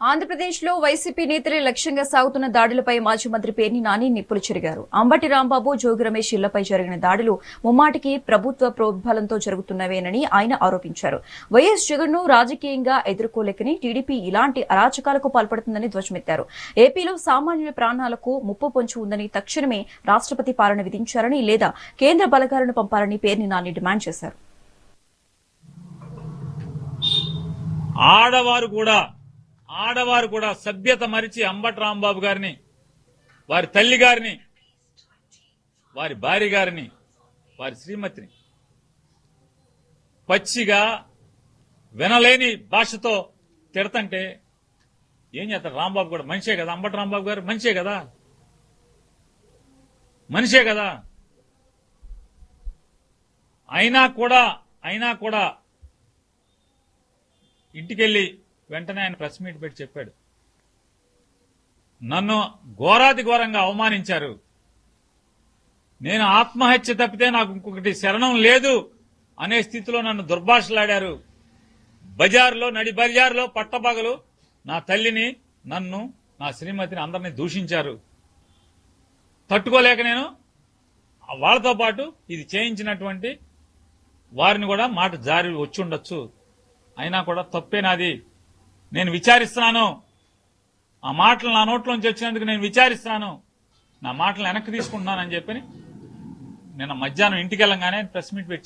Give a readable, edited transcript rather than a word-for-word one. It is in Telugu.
ఆంధ్రప్రదేశ్లో వైసీపీ నేతలే లక్ష్యంగా సాగుతున్న దాడులపై మాజీ మంత్రి పేర్ని నాని నిప్పులు చెరిగారు. అంబటి రాంబాబు, జోగి రమేష్ ఇళ్లపై జరిగిన దాడులు ముమ్మాటికి ప్రభుత్వ ప్రోద్బలంతో జరుగుతున్నవేనని ఆయన ఆరోపించారు. వైఎస్ జగన్ను రాజకీయంగా ఎదుర్కోలేకని టీడీపీ ఇలాంటి అరాచకాలకు పాల్పడుతుందని ధ్వజమెత్తారు. ఏపీలో సామాన్యుల ప్రాణాలకు ముప్పు పొంచి ఉందని తక్షణమే రాష్ట్రపతి పాలన విధించారని లేదా కేంద్ర బలగాలను పంపాలని పేర్ని నాని డిమాండ్ చేశారు. ఆడవారు కూడా సభ్యత మరిచి అంబటి రాంబాబు గారిని, వారి తల్లి గారిని, వారి భార్య గారిని, వారి శ్రీమతిని పచ్చిగా వినలేని భాషతో తిడతంటే ఏం చేస్తాడు? రాంబాబు కూడా మనిషే కదా, అంబటి రాంబాబు గారు మనిషే కదా. అయినా కూడా ఇంటికెళ్లి వెంటనే ఆయన ప్రెస్ మీట్ పెట్టి చెప్పాడు, నన్ను ఘోరాతి ఘోరంగా అవమానించారు, నేను ఆత్మహత్య తప్పితే నాకు ఇంకొకటి శరణం లేదు అనే స్థితిలో నన్ను దుర్భాషలాడారు. నడి బజార్లో పట్టపగలు నా తల్లిని, నన్ను, నా శ్రీమతిని అందరినీ దూషించారు. తట్టుకోలేక నేను వాళ్ళతో పాటు ఇది చేయించినటువంటి వారిని కూడా మాట జారి వచ్చి ఉండొచ్చు, అయినా కూడా తప్పే నాది, నేను విచారిస్తున్నాను. ఆ మాటలు నా నోట్లోంచి వచ్చినందుకు నేను విచారిస్తున్నాను, నా మాటలు వెనక్కి తీసుకుంటున్నానని చెప్పి నిన్న మధ్యాహ్నం ఇంటికి వెళ్ళంగానే ప్రెస్ మీట్ పెట్టి